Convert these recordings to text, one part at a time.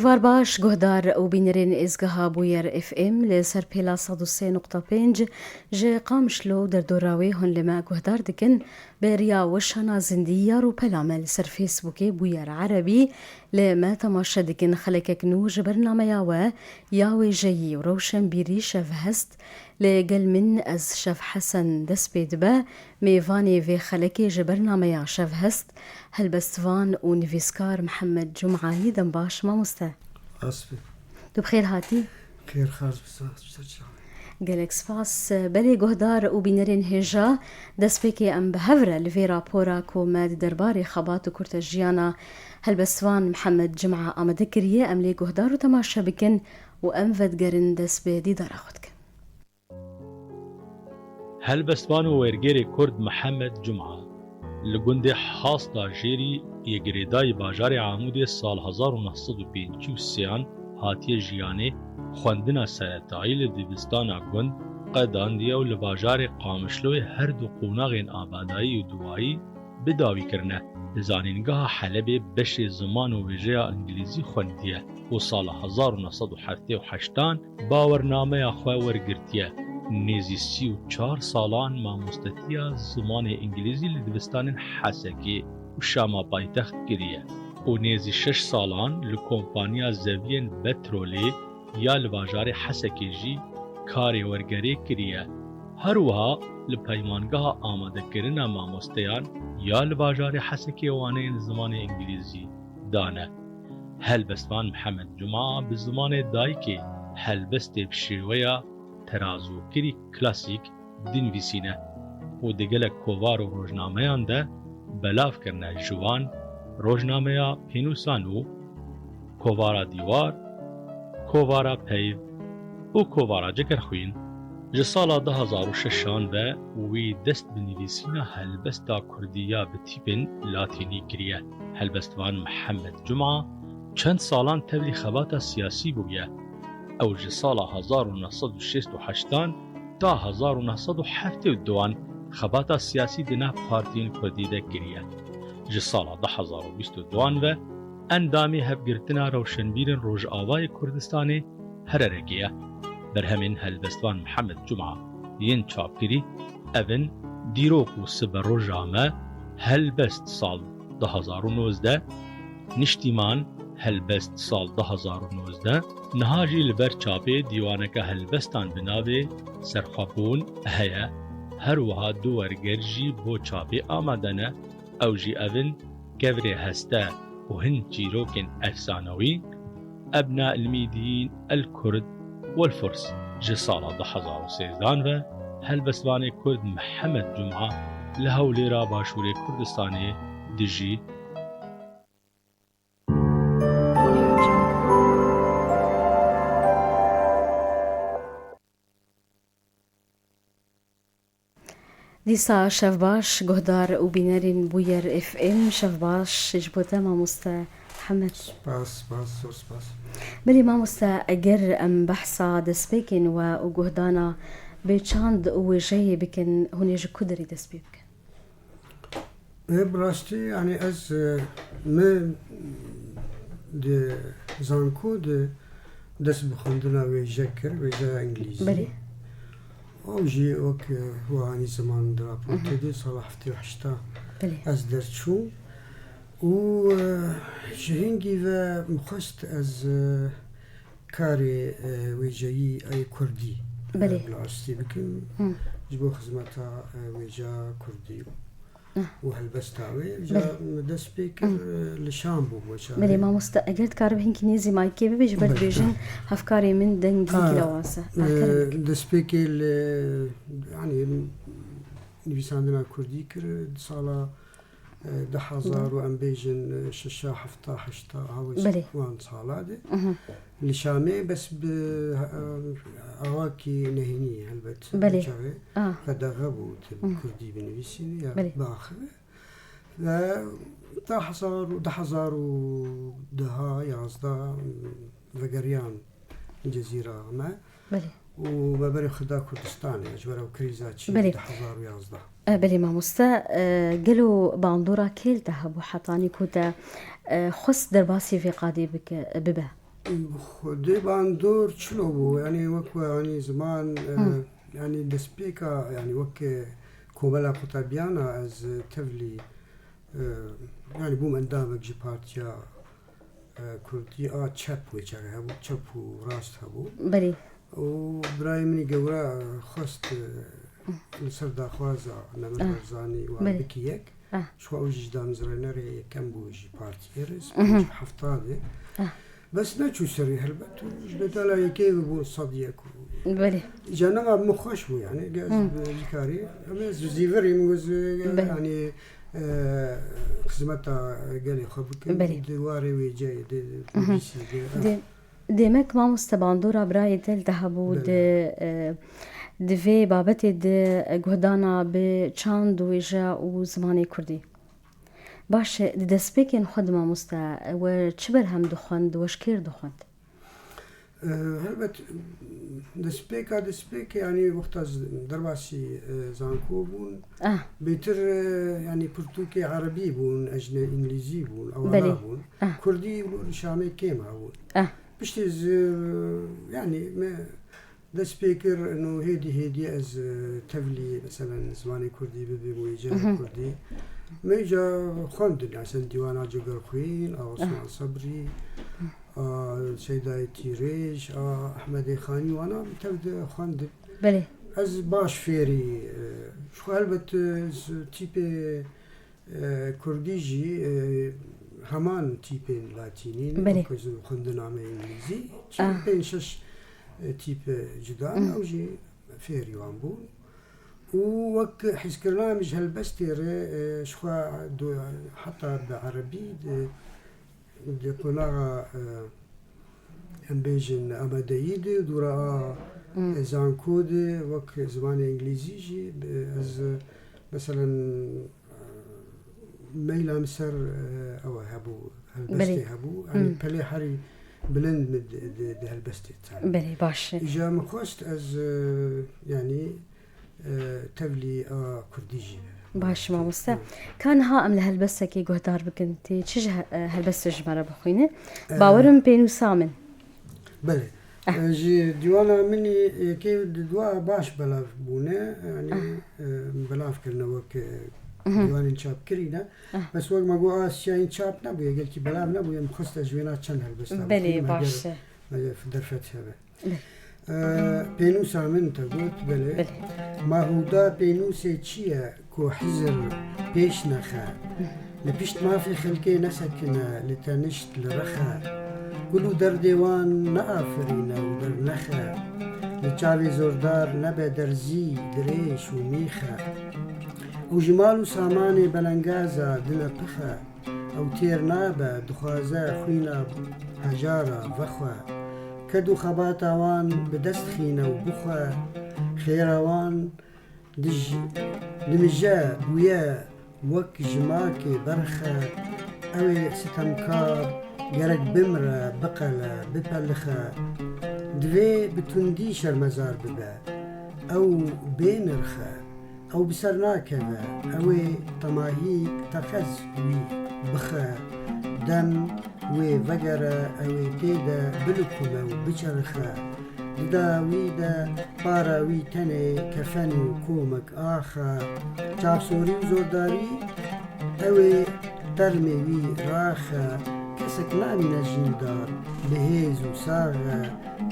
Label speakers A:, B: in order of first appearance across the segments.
A: ایوار باش گهدار او بینرین ازگها بویر اف ام لسر پیلا 103.5 جه قامشلو در دوراوی هن لما گهدار دکن بریا وشانا زندیه رو پلامل سر فیسبوکی بویر عربی لما تماشا دکن خلکک نوج برنامه یاوه یاوی جایی و روشن بیری شف هست لقل من از شف حسن دس بید با میوانی في خلکی جبرنامه یا شف هست هالبستفان و نفيسكار محمد جمعة يدن باش ما مستا
B: أصفي
A: دو بخير هاتي
B: خير خارج بس
A: قالك سفاس بلي قهدار وبينرين هجا دسبيكي ام بهفرة لفي رابورا كوماد درباري خبات وكورتا جيانا هالبستفان محمد جمعة ام دكريه ام لي قهدار وتماشا بكن وام فدقرن دسبي دي دار اخدك
C: هالبستفان ويرجيري كرد محمد جمعة لگند حاصل جیری یگریدای باجار عمودی سال 1953 هاتی جیانه خواندنا سرطایی لدیوستانا گند قداندیه و لباجار قامشلوی هر دو قوناغین آبادایی و دوایی بداوی کرنه لزانینگاه حلب بش زمان و ویژه انگلیزی خواندیه و سال 1978 باورنامه خواه ورگرتیه نێزی 34 ساڵان مامۆستەتیە زمانی ئینگلیزی لە دبستانên حەسەکێ و شاما پایتەخت کردیە و نێزی 6 ساڵان لە کۆمپانیا زەڤیên بەترۆلێ یا لە باژارê حەسەکێ jî karê wergerê kiriye. Herwiha li peymangeha amadekirina mamosteyan ya li bajarê Hesekê waneyên zimanê îngilîzî dane. Helbestvan Mihemed Cuma bi zimanê dayîkê helbestê bi şêweya terazûkirî klasîk dinivîsîne û di gelek kovar û rojnameyan de belav kirine ji wan rojnameya pênûsan û kovara dîwar, kovara peyv û kovara cegerxwîn. Ji sala 2006 ve wî dest bi nivîsîna helbesta Kurdî ya bi tîpên latînî kiriye. Helbestvan Mihemed Cuma çend salan tevlî xebata siyasî bûye. Ew ji sala 1968 ta 1972 xebata siyasî di nav partiyên Kurdî de kiriye. Ji sala 2022 ve endamê hevgirtina rewşenbîrên Rojavayê Kurdistanê hererekê ye. Berhemên Helbestvan Mihemed Cuma yên çapkirî evin dîrok û siber roja me helbest sal 2019 niştîman helbest sal 2019 niha jî li ber çapê dîwaneka helbestan bi navê serxwebûn heye. Her wiha du werger jî bo çapê amade ne ew jî evin kevirê heste û hin çîrokên efsanewî ebna ilmîdîn el Kurd والفرس ji sala 2013 ve helbestvanê Kurd Mihemed Cuma li Hewlêra Başûrê Kurdistanê dijî
A: دیسا شەف باش گۆهدار و بینەرین بوویەر FM شەف باش ji bo te mamoste Hemed.
B: سپاس.
A: بەری مامۆستا ئەگەر ئەم بەحسا دەستپێکین و گۆهدانە بێچاند وێژەیە بکەن هونێژ کودەری دەست پێ بکەن.
B: براستی یعنی از من de zanku de dest bi xwendina wêje kir wêjeya englîzî.
A: Belê.
B: O jî wek wihanî ziman di raportê de sala 78 ez derçûm û ji hingî ve mixwest ez karê wêjeyî ey Kurdî bi astî bikim ji bo xizmeta wêjeya Kurdî û helbesta wê dest pê kir li Şam bû boçare.
A: Belê mamoste eger dikare bi hinkî nêzî maykê bibe ji ber dibêjin hevkarê min dengî girawase.
B: Dest pêkê li yani nivîsandina Kurdî kir di sala 2000 û em bêjin 6 7 8 wan sala de li Şamê bes bi awakî nehînî helbet çavê qedexe bû Kurdî binivîsînî ya biaxive ve 2010 vegeriyan cezîra me û veberê xida Kurdistanê ji ber ew krîza çî 2011.
A: بلي مامۆستا گەلو باندۆرا کێل te hebû hetanî ku te xwest derbasî vê qadê bibê.
B: خودی باندور چلو بو يعني وقت يعني زمان يعني دسبيكا يعني وقت كوبلا قطبيانا از تفلي يعني بوم اندامك جي بارتيا كردي تشاب ويجا هبو تشاب وراست هبو
A: بلي
B: وبراي مني قورا خست نسردا خوازا نمر برزاني وبكيك شو اوجي دام زرينري كم بوجي بارتيرز حفتادي بس نشو سري هربت بدلا يكيف بو صديق
A: بلي
B: جانا ما مخش هو يعني جاز ذكاري أما زيفري مجوز يعني خدمتا قالي خبك دواري ويجي
A: ديمك ما مستباندورا براي تل تهبو دفي بابتي جهدانا بچاند ويجا وزماني كردي باش دسبيكين خدمة مستا وشبر هم دخند وشكير دخند
B: هلبت دسبيك يعني وقت درباسي زانكو بون بيتر يعني برتوكي عربي بون أجنبي إنجليزي بون أو بون كردي شامي كيما بون بشتيز يعني ما دسبيكر إنه هيدي از تفلي مثلا زماني كردي ببي ويجا كردي ميجا خندن عشان ديوانا جوجر خوين أو عثمان صبري سيداي تيريش أحمد خاني وأنا تبدأ خندن
A: بله
B: از باش فيري شو هلبت تيبي كرديجي همان تيبين لاتينين خندن عام إنجليزي بين شش تيب جدان أو جي فيري وانبون ووك حسكرنا مش هالبستير شخوا دو حتى بعربي دي قناغا امبيجن امادايد دورا زانكود وك زمان انجليزي جي از مثلا ميلا مسر او هبو هالبستي هبو يعني بلي حري بلند مد دي هالبستي
A: بلي باش
B: اجا مخوست از يعني تبلي كرديجي
A: باش ما مستا كان ها ام لهالبسه كي جهدار بكنتي تشجه هالبسه جمره بخوينه باورم بينو سامن
B: بله جي ديوانا مني كي دوا باش بلاف بونه يعني بلاف كنا وك ديوان شاب كرينا بس وقت ما جو اسيا شاب نبوي قلت بلاف نبوي مخصص جوينات كان هالبسه
A: بله باش
B: في درفتها بينو سامن تقول بله ما هو دا بينو سيتشيا كو حزر بيش نخا لبيشت ما في خلقي نسكنا لتنشت لرخا كلو در ديوان نافرينا ودر نخا لچاوي زوردار نبا درزي دريش وميخا وجمال سامان بلنغازا دنا بخا او تير نابا دخوازا خوينا هجارا وخوا كدو خباتاوان بدست خينا وبخوا خيراوان دمجا بويا وك جماكي برخا اوي ستمكار جرك بمرة بقلة ببلخا دوي بتندي شرمزار ببا او بينرخا او بسرناكبا اوي طماهي تخز وي بخا دم وي وگره اوی تیدا بلکومه و بچرخه دا ویدا پارا وی تنه کفن و کومک آخه چاپسوری و زورداری اوی ترمی وی راخه کسک نامی نجیندار بهیز و ساغه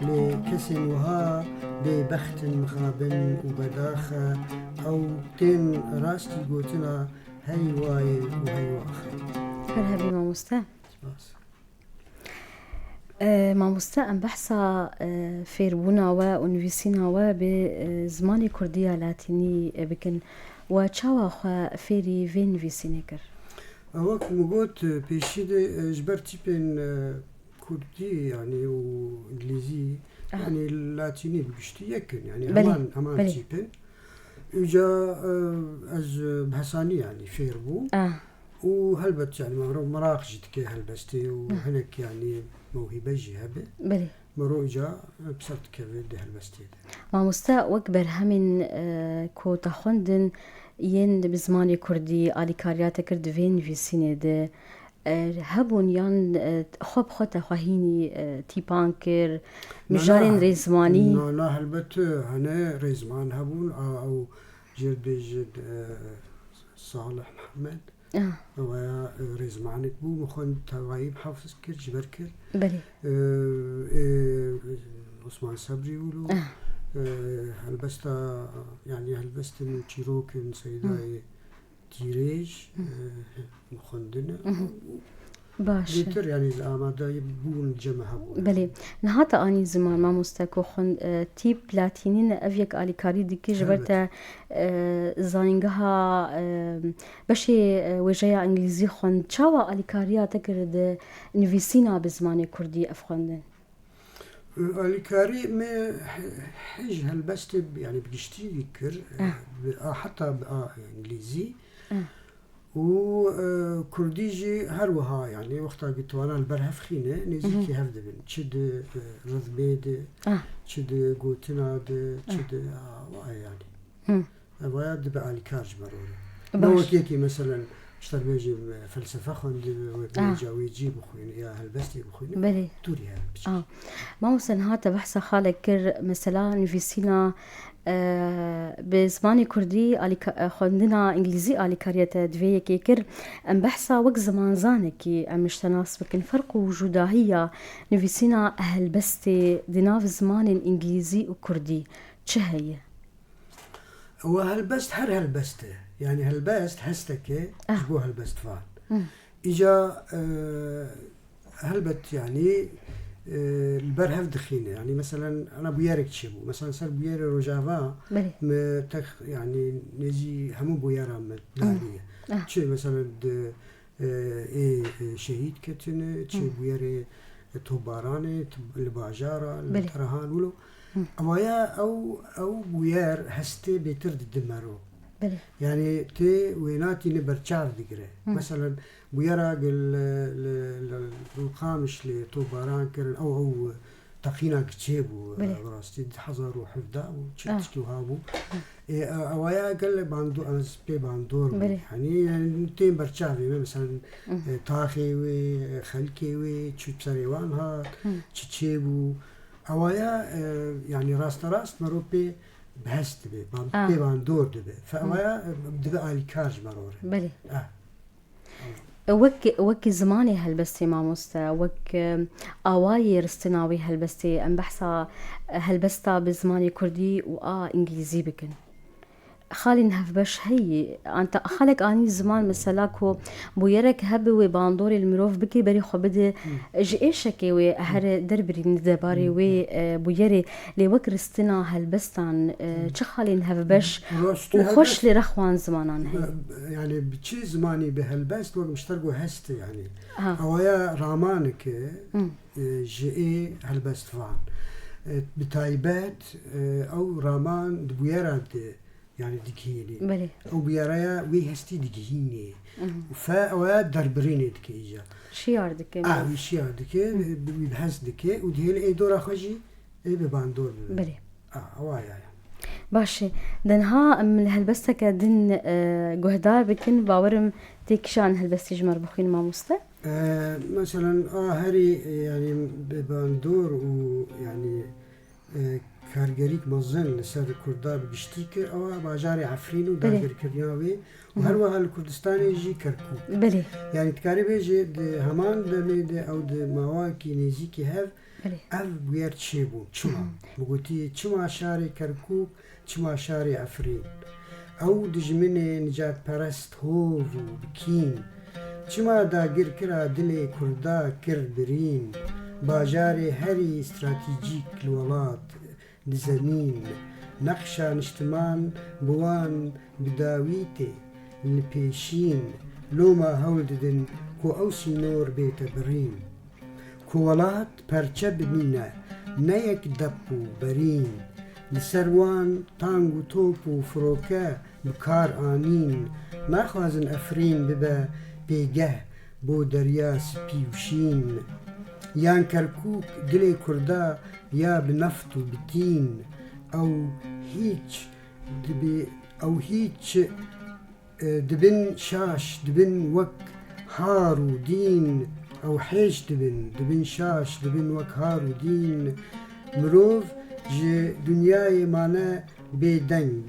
B: لی کسی نوها بی بخت مخابن و بداخه او تین راستی گوتنا هی وای و هی واخه
A: هل ما مستا ما مستا ام بحثا فيربونا ونفيسينا بزماني كردية لاتيني بكن وچاوا خوا فيري فين فيسينيكر
B: وقت مقوت بيشيد جبر تيبين كردي يعني وانجليزي يعني اللاتيني بقشتي يكن يعني همان تيبين يجا از بحثاني يعني فيربو وهلبت يعني مراق جدكي هلبستي وهناك يعني موهبة جهبة
A: بلي
B: مروجة بسرت كبير ده هلبستي
A: ما مستا وكبر همين كو تخندن ين بزماني كردي آلي كارياتا كرد فين في سينة ده هبون یان خوب خود خواهینی تیپان کر مجارن ریزمانی
B: نه البته هنه ریزمان هبون او جد صالح محمد و ریزمانک بو مخون تغایب حافظ کرد جبر کرد
A: بله
B: عثمان صبری ولو هلبستا يعني هلبست من تشيروكن سيداي تيريج مخندنا
A: باش
B: بيتر يعني آماده يبون جمعها
A: بله نهاتا آني زمان ما مستكو خون تيب لاتينين أفيك آلي كاري ديكي جبرتا زانينغها بشي وجايا انجليزي خون چاوا آلي كاريا تكرد نويسينا بزماني كردي أفخوندن
B: الكاري ما حج هلبست يعني بقشتي ذكر حتى انجليزي و كرديجي هروها يعني وقتها قلت وانا البرهف خينه نزيكي هفدبن تشد رذبيد تشد قوتناد تشد يعني وياد بقى الكارج مروري نو كيكي مثلا اشتر بيجي فلسفه خوند وبيجي يجيب خوين يا هلبستي بخوين
A: بلي
B: توري هذا
A: ما وصل هاتا بحث خالك كر مثلا نفسينا بزماني كردي خوندنا انجليزي آلي كاريتا دوية كيكر ام بحثا وقت زمان زانكي ام مشتناس بكن فرق وجودا هي نفسينا هلبستي ديناف زمان انجليزي وكردي چه هي؟
B: وهلبست هر هلبسته يعني هلبست هستك جبو هلبست فان إجا هلبت يعني البرهف دخينة يعني مثلا أنا بويارك تشبو مثلا صار بوياري رجافا يعني نجي همو بويارا مدلالية تشي مثلا شهيد كتنة تشي بوياري توباراني الباجارة الترهان ولو أوايا أو بويار هستي بيترد الدمارو يعني تي ويناتي نبرشار دقري مثلا بويرا القامش لطوباران كرن أو تقينا كتشيبو براستي حضر وحفظة وتشتكي وهابو أوايا قال باندو أمس بي باندور يعني تين برشافي مثلا طاخي وخلكي وتشوف سريوان هات تشيبو أوايا يعني راست مروبي بهست بي باندور دبي فأوايا بدبقى الكارج مروري
A: بلي وك زماني هلبستي ماموستا وك آواي رستناوي هلبستي ام بحثا هلبستا بزماني كردي انجليزي بكن خالي نهف باش هي انت خالك اني زمان مثلاكو بويرك هبي وباندوري المروف بكي بري خو بده ايشكي و هر دربري ندباري و بويري لي وكرستنا هلبستان چه خالي نهف باش وخوش لي رخوان زمانان هي
B: يعني بچي زماني بهلبست و مشترقو هست يعني اويا رامانك جي هلبست فان بتايبات او رامان بويرا يعني دكيني أو بيرايا ويهستي دكيني فأواد دربريني دكيجا
A: شيار دكي
B: شيار دكي بيبحث دكي ودهيل أي دورة خجي أي بباندور
A: بلي
B: أوايا
A: باشي دنها من هلبستك دن جهدار بكن باورم تيكشان هلبستي جمر بخين ما مستا
B: مثلا هاري يعني بباندور ويعني کارگریک مزن لسر کردار بگشتی که آوا باجاری عفرین و داگر کردیاوی و هر وحال کردستانی جی کرکوک
A: بله
B: یعنی تکاری بیجی ده همان دمید او ده مواکی نزیکی هف اف بویر چه بود چما بگوتی چما شاری کرکوک چما شاری عفرین او دجمن نجات پرست هوو بکین چما داگر کرا دل کردا کر برین باجاری هری استراتیجیک لولات لزمين نقشة نشتمان بوان بداويتي البيشين لوما هولددن كو أوسي نور بيت برين كولات پرچب نينا نيك دبو برين لسروان تانگو توپو فروكا بكار آنين ناخوازن أفرين ببا بيگه بو دريا سبيوشين يان كركوك دلي كردا يا بنفط وبتين أو هيج دبن شاش دبن وك هار و دین ئەو حێش دبن شاش دبن وەک هار و دین مرۆڤ ji dunyayê mane bêdeng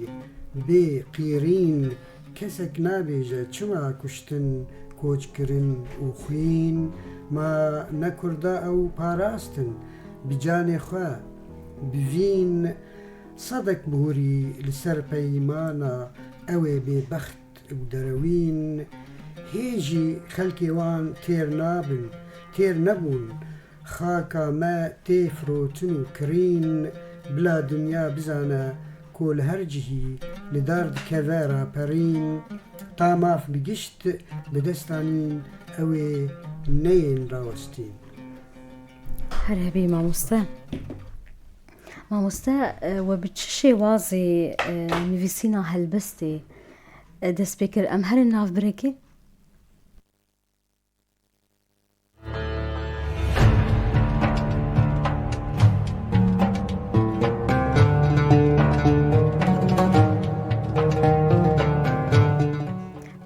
B: bê qîrîn kesek nabêje çima kuştin koçkirin û xwîn ma ne Kurda ew parastin bi canê xwe bivîn sedek bihûrî li ser peymana ew ê bêbext û derewîn hêjî xelkê wan têr nebûn xaka me tê firotin û kirîn bila dunya bizane ku li her cihî li dar dikeve raperîn ta maf bi gişt bi destanîn ew ê neyên rawestîn.
A: هر هبی مامۆستا و bi çi şêwazê nivîsîna helbestê dest pê kir em herin navbirekê?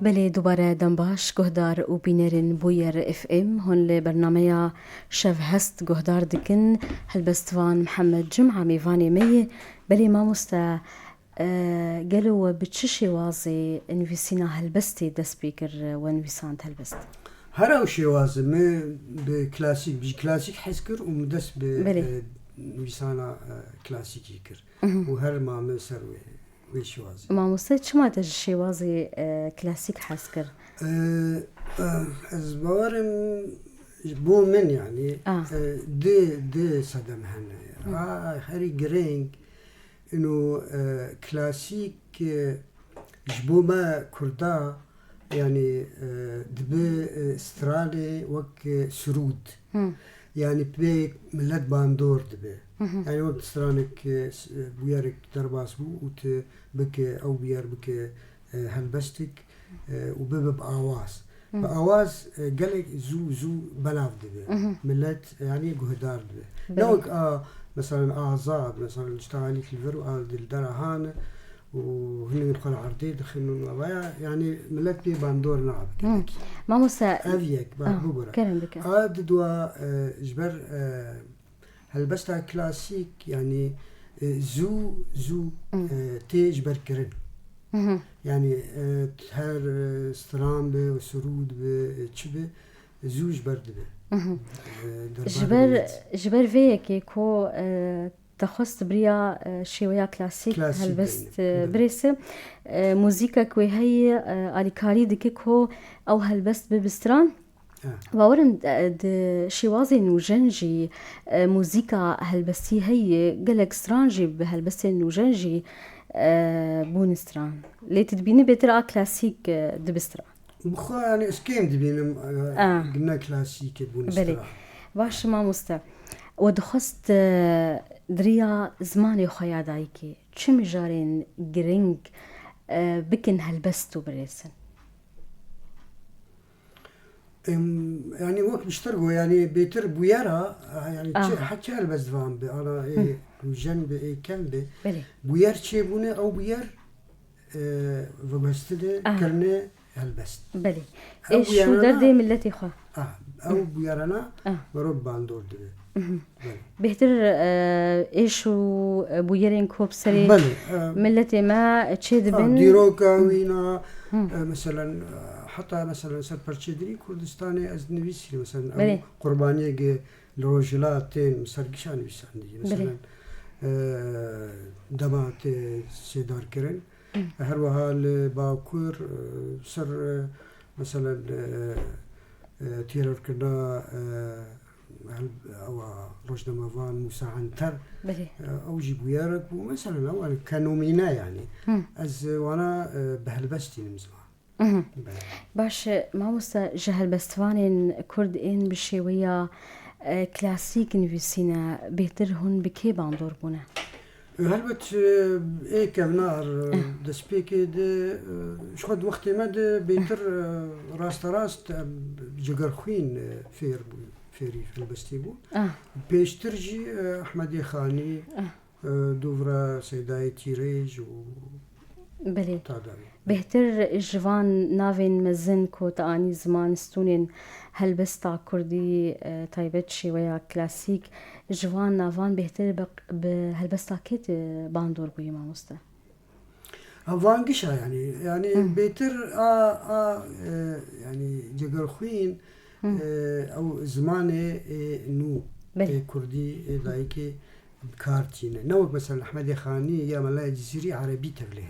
A: بله دوباره دنباش گهدار و بینرین بویر اف ام هون لبرنامه شف هست گهدار دکن هلبستوان محمد جمعه میوانی میه بله ما مستا قالوا و بتششي وازي نویسینا هلبستي دست بيكر ونویسان هلبست
B: هر او شوازي ما بكلاسيك بيجي كلاسيك حسكر ومدس بنويسانا كلاسيكي كر وهر ما مسروي ويشوازي
A: ما مستا چما تج شوازي كلاسيك حسكر
B: از باورم بو من يعني دي صدم هنا هري جرينج انه كلاسيك جبو ما كردا يعني دبي استرالي وك سرود يعني بي ملت باندور دبي يعني وقت استرانك بويارك درباس بو وت بك او بيار بك هلبستك وبب آواز بآواز قالك زو بلاف دبي ملت يعني قهدار دبي لوك مثلا آزاد مثلا اشتغالي في الفرو الدرهان وهن يدخل عرضي دخلوا يعني ملت بي باندور نعب
A: ما موسى
B: أفيك بابورا
A: كلام بك
B: دوا جبر هلبستا كلاسيك يعني زو تجبر كرن يعني هر سترام به وسرود به چبه زو جبر دبه
A: جبر فيكي كو تخص بريا شوية كلاسيك هلبست بريسة موسيقى كوي هي آليكاري دكيكو أو هلبست ببستران وورم شوازي نوجنجي موسيقى هلبستي هي قلق سترانجي بهلبستي نوجنجي بونستران لي تدبيني بترا كلاسيك دبستران
B: بخو يعني اسكيم دبينم قلنا كلاسيك بونستران
A: باش ما مستا ودخست دريا زماني خيا دايكي چم جارين جرينج بكن هلبستو بريسن
B: يعني وقت بيشترقوا يعني بيتر بويرة يعني حتى هلبست فان بي انا ايه جنب ايه كنبي بوير چه بونه او بوير وبستده كرنه هلبست
A: بلي ايش شو دردي ملتي خوا
B: او بويرنا ورب باندور دبي
A: بهتر ايشو بويرين كوب سري ملتي ما تشيد بن
B: ديروكا وينا مثلا حتى مثلا سر برشيدري كردستاني از نويسي مثلا او قربانيه لروجلاتين سرگشان ويساندي مثلا دمات سيدار كرن هر وحال باكور سر مثلا تيرور كنا او روجنامه فان موسى عنتر او جيبو يارك ومثلا او كانومينا يعني از وانا بهلبستي نمزمان
A: باش ما موسى جهلبستوانين كرد ان بشويه كلاسيك نفسينا بهتر هون بكي باندور بونه
B: هلبت ايه كمنار دسبيكي دي شخد وقت مد بيتر راست جگر خوين فيري في البستيبو بيشترجي احمدي خاني دوفرا سيداي تيريج
A: بله
B: تاداوی
A: بهتر جوان ناوین مزن کو تانی زمان ستونین هلبستا کردی تایبت شویا کلاسیک جوان ناوان بهتر به هلبستا کت باندور بوی ماموستا
B: وانگشا يعني بيتر يعني جگر خوين او زمانه نو كردي دايكي بكارتينه نو مثلا احمد خاني يا ملاي جزيري عربي تبله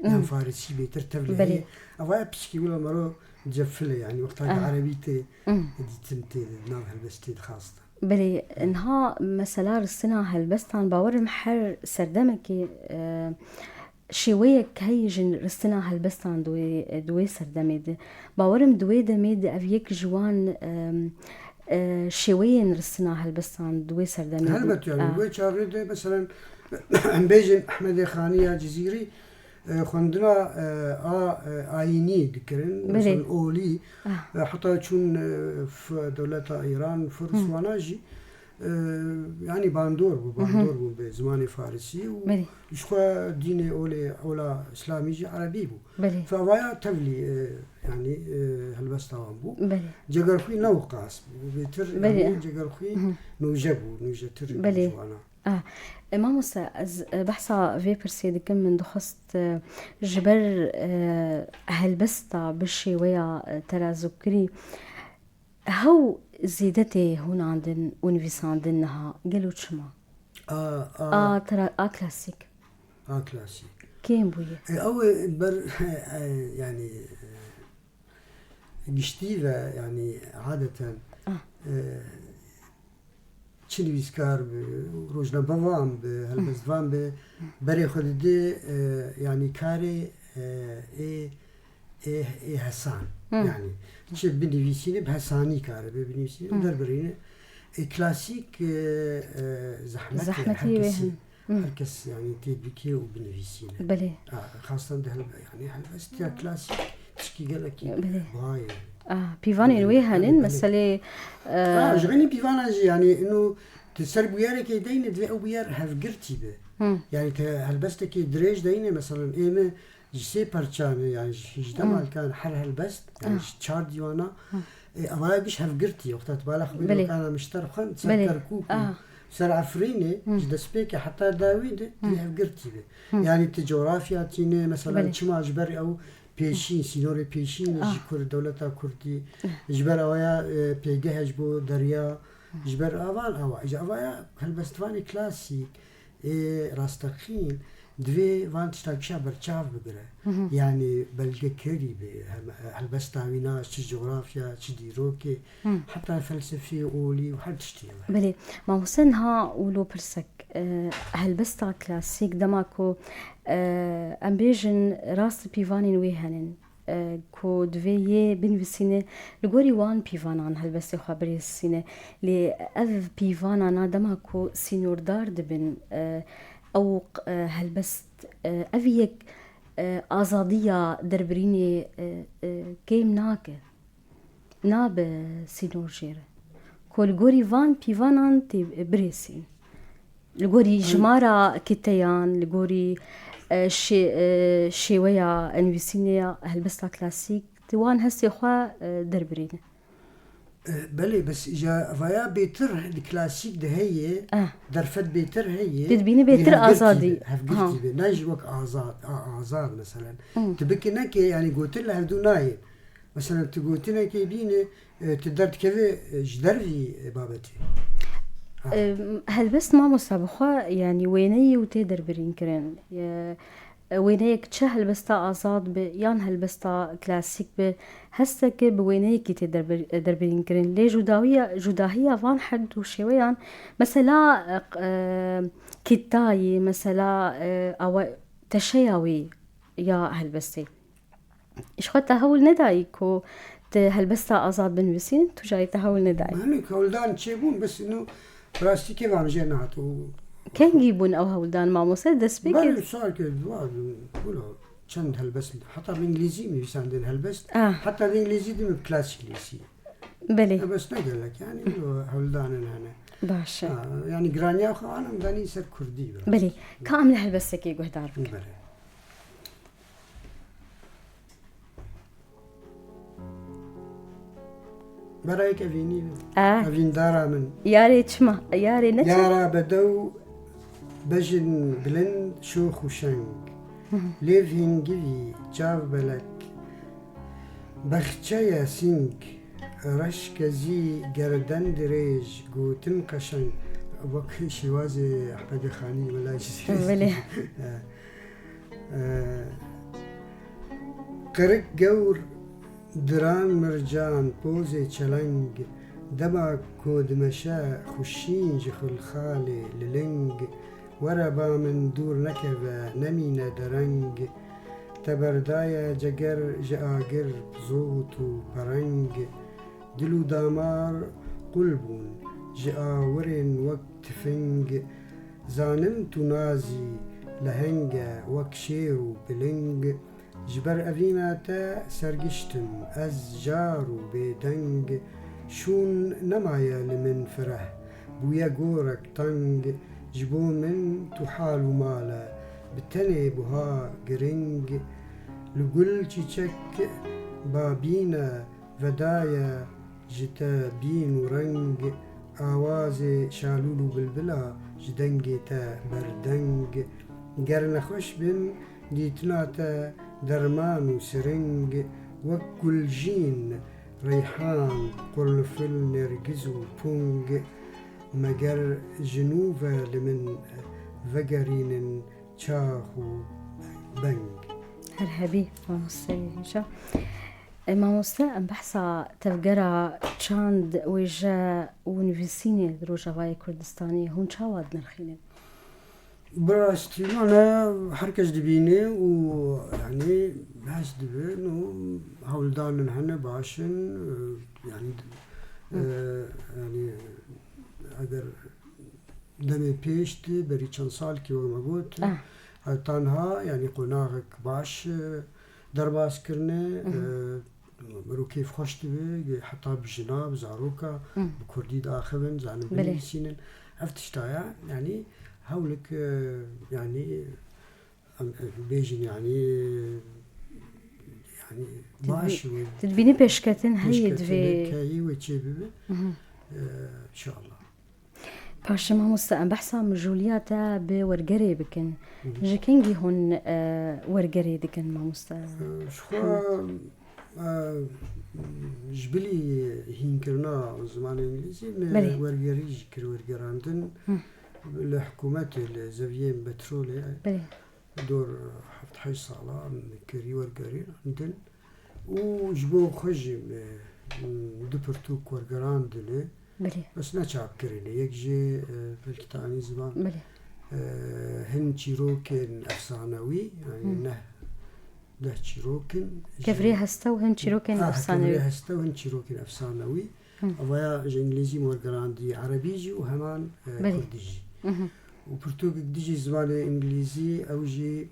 B: يعني فارسي بيتر تبله او بشكي ولا مرو جفله يعني وقتها عربي تي تنتي نام هلبستي خاصه
A: بلي انها مثلا السنه هلبستان باور محر سردمكي شوية كهيجن رستنا هلبستان دوي سردميد باورم دوي دميد أفيك جوان شوية رستنا هلبستان دوي سردميد
B: هلبت يعني دوي شارده مثلا عم بيجن أحمد خانية جزيري خندنا آيني ذكرن مثلا أولي حتى تشون في دولة إيران فرس وناجي يعني باندور بزمان فارسي وشخوا ديني أولا إسلامي جي عربي بو فوايا تبلي يعني هلبستان بو جگر خوي نو قاس بيتر يعني جگر خوي نوجتر جوانا
A: ماموسا بحثا في برسيد كم من دخست جبر هلبستا بشي ويا ترى ذكري هو زيدتي هون عندن ونفيساندنها قالوا شما ترى كلاسيك
B: كلاسيك
A: كيم بويه
B: أول بر يعني جشتيفة يعني عادة چنی ویسکار روزنامه بوام به هلبستان به برای خود دی یعنی کاری حسان یعنی چه بنویسینه به حسانی کاره بنویسینه در برینه کلاسیک زحمتی هر کس یعنی تبیکی و بنویسینه
A: بله
B: خاصة ده يعني هلبست یا کلاسیک تشکی گله کی وای
A: بيفاني الويهنن مسألة
B: جغني بيفانا يعني إنه تسر بويارة كي دينه دوي أو بويار هفقرتي به يعني هالبست كي دريج دينه مثلا إيمه جسي برشانه يعني جدام كان حر هالبست يعني شار ديوانا أولا بيش هفقرتي وقتها تبالغ بينه كان مشترخن سر كركوك سر عفرينه جدسبيك حتى داويد هفقرتي به يعني تجغرافيا تينه مثلا شما جبري أو پیشین سینور پیشین جبر دولت کردی جبر آیا پیگه هجبو دریا جبر آوان هلبستوانی کلاسیک راستخین دوی وان تشتاقشا برچاف بگره يعني بلغه كري هلبستاوينا چه جغرافيا چه ديروكي حتى فلسفي اولي وحد تشتي
A: بلي ما وصلها ولو برسك هلبستا كلاسيك دماكو ام بيجن راس بيفانين ويهنن كو دوي بنفسينه لغوري وان بيفانان هلبستي خبري السينه لي اف بيفانا دماكو سينور دار دبن او هلبست افيك آزادية دربريني كيم ناكه ناب سينور جيره كل غوري فان بيفانان تي بريسين لغوري جمارة كتيان لغوري شوية انفيسينيا هلبستا كلاسيك تيوان هسي خوا دربرينه
B: بله بس إجا فيا بيتر الكلاسيك ده هي درفت بيتر هي
A: تدبيني بيتر آزادي
B: هفقرتي بي ناجي وك آزاد مثلا تبكي نكي يعني قلت لها هدو نايم مثلا تقولتنا كي بيني تقدر تكفي جدرفي بابتي
A: هلبست ما مسابقة يعني ويني وتقدر برين كرين وينيك تشه هلبستا آزاد يان هلبستا كلاسيك هستك بوينيك تدربين كرين ليه جداهية فان حد وشويان مثلا كتاي مثلا أو تشياوي يا هلبستي إيش خد تهول ندايكو هلبستا آزاد بنوسين تجاي تهول نداي
B: هنيك هولدان تشيبون بس إنه بلاستيكي بعمل جناتو
A: كان جيبون أو هولدان ما مسدس بيك
B: بله صار كده ولا چند هلبست حتى بالإنجليزي ميساندين هلبست حتى الإنجليزي دي بكلاسيك ليسي
A: بله
B: بس نقول لك يعني هولدان هنا
A: باشا
B: يعني جرانيا خوانا مداني سر كردي
A: بله كامل هلبست كي قهدار
B: بله برايك أفيني أفين دارا من
A: ياري تشما ياري نتي
B: يارا بدو بجن بلند شوخ وشنگ ليف هنجي جاف بلك بخچه سینگ رشکزی گردن دریج گوتن قشنگ وقت شواز احمد خانی ملاجزی
A: بله
B: قرق گور دران مرجان پوز چلنگ دبا کود مشا خوشین جخل خالی للنگ وربا من دور نکبه نمین درنگ تبردايا جگر جاگر زوت و پرنگ دلو دامار قلبون جاورن وقت فنگ زانم تو نازي لهنگ وك شيرو بلنگ جبر أفينا تا سرگشتم از جارو بدنگ شون نمايا لمن فرح بويا گورك تنگ جبو من تحالو مالا بتني بها گرنگ لگل چیچک بابینا ودایا جتا بین و رنگ آواز شالولو بلبلا جدنگ تا بردنگ گر نخوش بن دیتنا تا درمان و سرنگ وک گلجین ریحان قرنفل نرگز و پونگ مگر جنوبا لمن وگرین چاخ و بنگ
A: هرهبي ماموستا ماموستا ام بحثا تفجرا چاند ويجا ونفسيني دروجا واي كردستاني هون چاواد نرخيني
B: براستي أنا حركز دبيني ويعني بحث دبين وهول دان نحن باشن يعني يعني اگر دمي بيشتي بري چند سال كي ومقوت تنها يعني قناغك باش درباس كرني مرو كيف خوش تبي حتى بجناب زاروكا بكردي داخبن زعن بليسينن افتشتايا يعني هولك يعني بيجن يعني باش
A: تدبيني بيشكتن هيد في
B: كاي وتشبي ان شاء الله
A: باش ماموستا ام بحثا مجولياتا بورقري بكن جكنجي هون ورقري دكن ماموستا
B: شخوا جبلي هينكرنا زمان انجليزي ورقري جكر ورقراندن الحكومات الزفيين بترولي دور حفت حي صالة كري ورقري عندن وجبو خجم دبرتوك ورقراندن بس نچاب كريني يكجي بالكتاني زبان هن چيروكن أفسانوي يعني ده چيروكن
A: كفري هستو هن چيروكن أفسانوي
B: كفري هستو هن چيروكن أفسانوي أويا إنجليزي مورغراندي عربيجي وهمان كرديجي وبرتوك ديجي زبان إنجليزي أو جي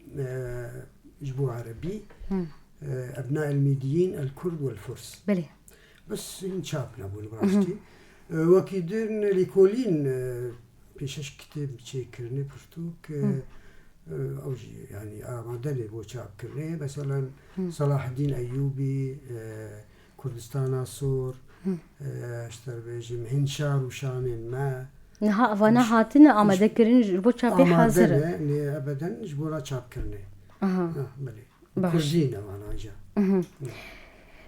B: جبو عربي أبناء الميديين الكرد والفرس
A: بلي
B: بس نشابنا بون براستي وكيدن ليكولين بيشش كتاب تشيكرني برتوك أو يعني آمادني بو شاب كرني مثلا صلاح الدين أيوبي كردستان صور اشتر بيجي هنشار وشان ما
A: نها فانا هاتنا آماده كرين بو شابي حاضر
B: آمادني أبدا جبورا شاب كرني بلي كردينا وانا جا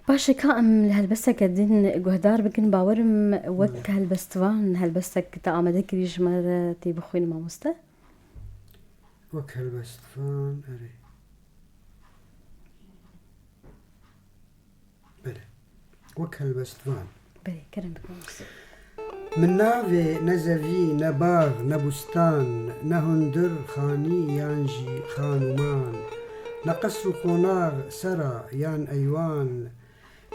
A: باشا كائم لهالبسك كدين جهدار بكن باورم وك هالبستوان هالبسك تآمده كريج مرة تيبخوين ماموستا
B: وك هالبستوان أري بلي وك هالبستوان
A: بلي كرم بك ماموستا
B: من ناوي نزفي نباغ نبستان نهندر خاني يانجي خانومان نقصر قناغ سرى يان أيوان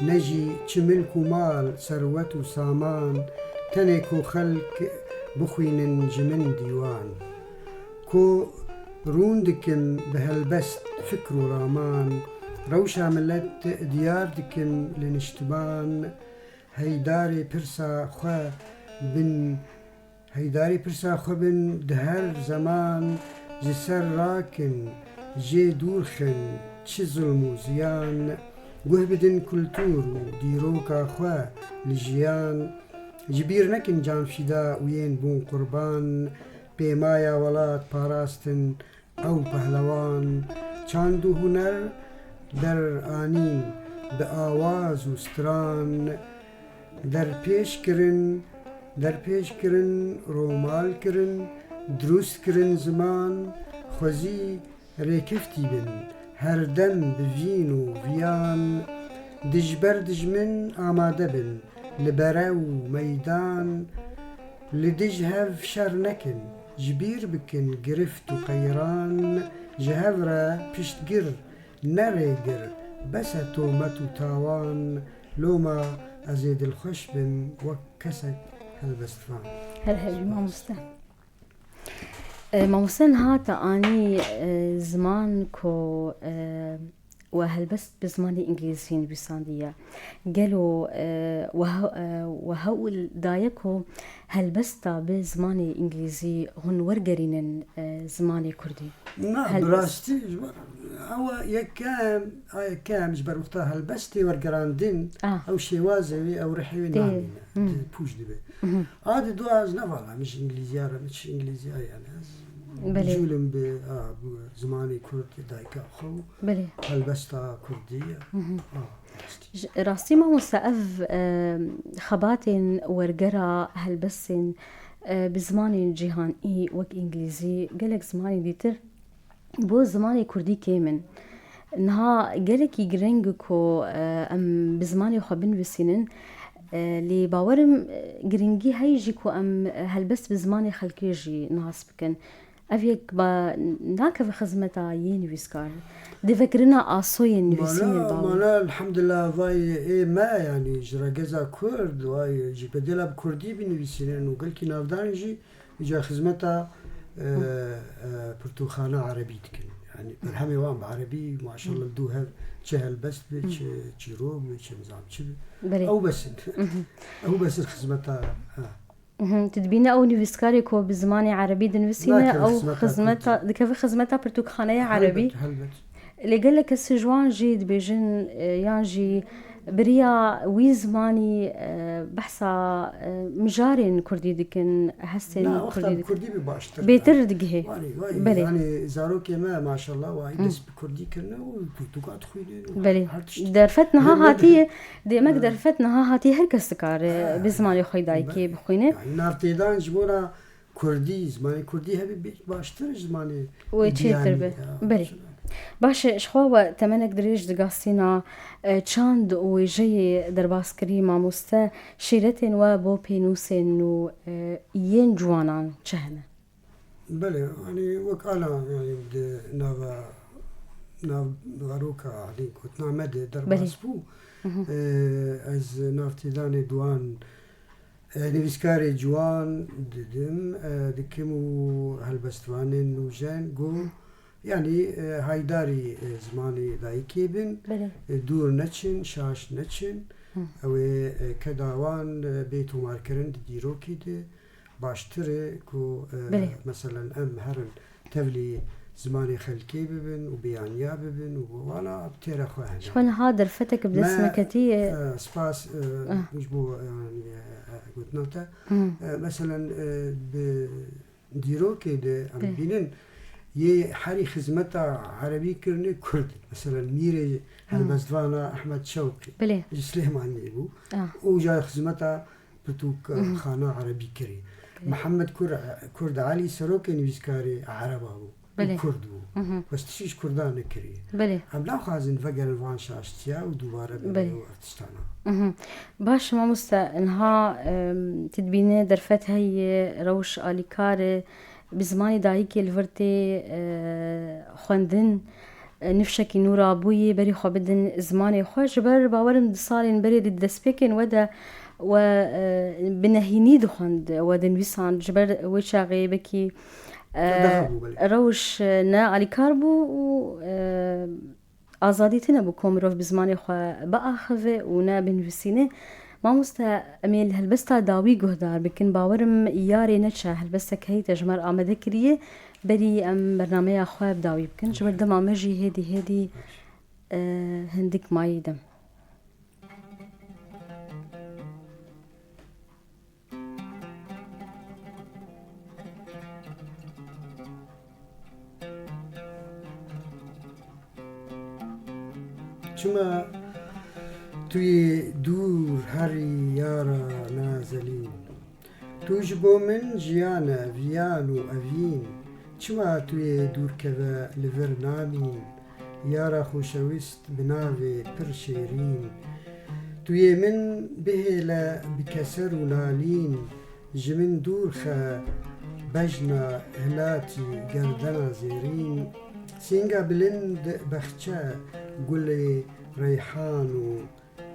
B: نجي چملك مال ثروت سامان تنكو خلق بخوين جمن ديوان كو روندكن بهالبست فكر رامان روشا ملت ديار دكن لنشتبان هيداري برسا خوا بن هيداري برسا خوا بن دهر زمان جسر راكن جي دورخن چي ظلم و زيان بدن كولتور وديروكا خوا لجيان جبير نكن جان فدا وين بون قربان بمايا ولات باراستن أو پهلوان چاندو هنر در آنین به آواز و ستران در پیش کرن رومال کرن دروست کرن زمان خوزی ریکفتی بن هر دم بوین و ویان دجبر دجمن آماده بن لبرو میدان لدج هف شر نکن جبیر بکن گرفت و قیران جهورا پشتگر نريقر بس تومت وتاوان لوما أزيد الخش بن وكسك هالبستفان
A: هل ما مستن هاتا أني زمان كو وهالبست بزماني إنجليزيين بساندية قالوا وهو دايكو هالبستا بزماني إنجليزي هن ورقرين زماني كردي
B: لا براستي هو يكام جبر وقتها هالبستي ورقراندين أو شيوازي أو رحيوين نامين بوش دبي هذا دواز نفعلا مش إنجليزية مش إنجليزية يعني بجولم بزماني كردي دايكا خو
A: بلي
B: هالبستا كردية
A: راستي ما مستأف خباتين ورقرا هالبسين بزماني جيهان وك إنجليزي قالك زماني ديتر بو زماني كردي كيمن نها قالك يقرنجكو أم بزماني خبن بسنين اللي باورم قرنجي هيجيكو أم هالبس بزماني خلكيجي ناس بكن أفيك با ناك في خدمتا ينويسكار دي فكرنا آسوين نويسين الباور
B: مانا الحمد لله واي إيه ما يعني جرا جزا كرد واي جي بدلا بكردي بنويسين وقال كي نافدان يجي خدمتا برتوخانة عربي تكن يعني برهمي وام بعربي ما شاء الله دوها جهل بس بتشيرو بتشمزام تشبي أو بس خدمتا
A: تدبينا أو نويسكاري كو بزماني عربي دنويسينا أو خدمتا دكافي خدمتا برتوخانة عربي اللي قال لك السجوان جيد بيجن يانجي بريا ويزماني بحثا مجارين كردي دكن حسن
B: كردي بباشتر
A: بيتر دقه
B: بلي يعني زاروكي ما شاء الله وايد بس بكردي كنا وتوقعت خوينين
A: بلي درفتنا ها هاتي دي مك درفتنا ها هاتي هركس كار بزماني خوي دايكي بخوينه
B: يعني نارتيدان جبونا كردي زماني كردي هبي باشتر زماني
A: ويتشتر بلي باش شخوا تمنك دريج دقاسينا چاند ويجي درباس كريمة مستا شيرتين وبو بينوسين و ين جوانان چهنه
B: بله يعني وكالا يعني ناف غاروكا عليك كنت نعمد درباس بو از نافتيداني دوان نويسكاري جوان ددم دكمو هالبستوانين وجان قو يعني هايداري زماني دايكي بن دور نتشن شاش نتشن او كداوان بيتو ماركرن ديروكي دي باشتري كو مثلا ام هرن تولي زماني خلكي ببن وبيانيا ببن وانا بتيرا خوان
A: شخوان هادر فتك بدسمة كتير
B: سباس مش بو يعني قلت نوتا مثلا بديروكي دي ام بينن يه حري خدمتا عربي كرني كرد مثلا ميري هالبزدوانا أحمد شوقي
A: بلي
B: سليماني بو وجا خدمتا بتوك خانة عربي كري محمد كرد علي سروكي نويسكاري عربا بو كرد بو بس تشيش كردان كري
A: بلي
B: عملا خازن فقر الوان شاشتيا ودوبارة بلي ارتشتانا
A: باش ما مستا انها تدبيني درفت هي روش آليكاري بزماني دايكي الفرتي خوندن نفشكي نورا بوي بري خو بدن زماني خو جبر باورن صالين بري دسبيكن ودا و بنهيني دخند ودن ويسان جبر وشاغي بكي روش نا علي كاربو و ازاديتنا بكومروف بزماني خو باخذ ونا بنفسينه ما مستا أميل هالبستا داوي جهدار بكن باورم ياري نتشا هالبستا كهي تجمر آمده كريه بري أم برنامج خواب داوي بكن جبر دم آمجي هدي هندك ماي دم
B: چما توی دور هری یارا نازلین تو جبو من جیانا ویان و اوین چما توی دور که لور نامین یارا خوشویست بناوی پر شیرین توی من بهلا بکسر و نالین جمن دور خا بجنا هلاتي قردنا زيرين سينجا بلند بخشا قولي ريحان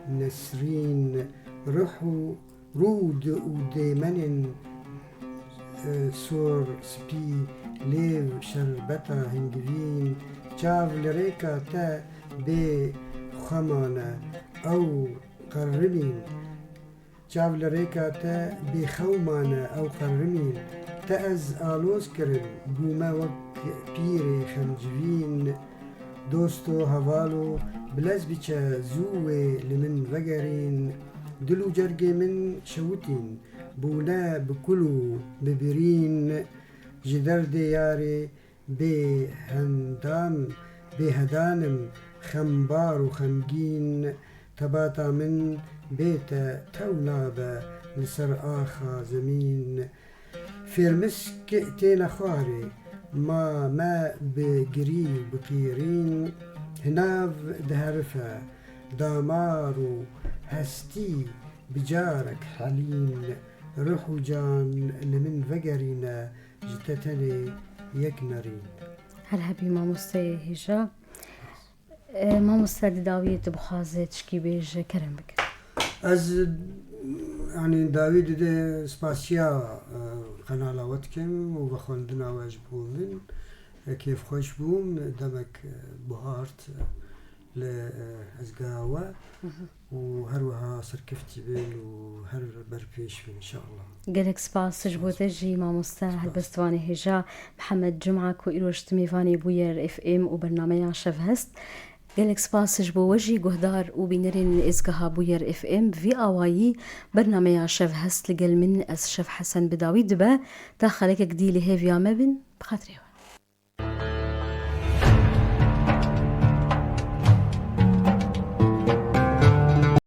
B: ونسرين روحو رود وديمن سور سبي ليف شربتا هنجوين جاف لريكا تا بي خمانا أو قرمين جاف لريكا تا بي خومانا أو قرمين تأز آلوز کرن بوما وک پیری خمجوین دوستو هوالو بلز بیچه زوه لمن وگرین دلو جرگه من شوتین بونا بکلو ببرین جدر دیاری به هندام به هدانم خمبار و خمگین تباتا من بیتا تولابا لسر آخا زمین فيرمسك تينا خواري ما بقري بقيرين هناف دهرفا دامارو هستي بجارك حلين روحو جان لمن فقرينا جتتني يكنرين
A: هل هبي ماموستي هجا ماموستا داويد بخازي تشكي بيج كرم بك
B: از يعني داويد ده سباسيا قناة واتكم وبخوندنا واجبولن كيف خوش بوم دمك بهارت لأزقاوة وهروها سركفتي بين وهر بربيش ان شاء الله.
A: قالك سباس جبوت جي ماموستا هالبستواني هجا محمد جمعة كويروش تميفاني بوير اف ام وبرنامج شف هست. قالك سباس جبو وجي قهدار وبينرين إزقها بوير اف ام في آوايي برنامج شف هست لقل من أز شف حسن بداوي دبا تاخلك قديلي هيفيا مبن بخاطري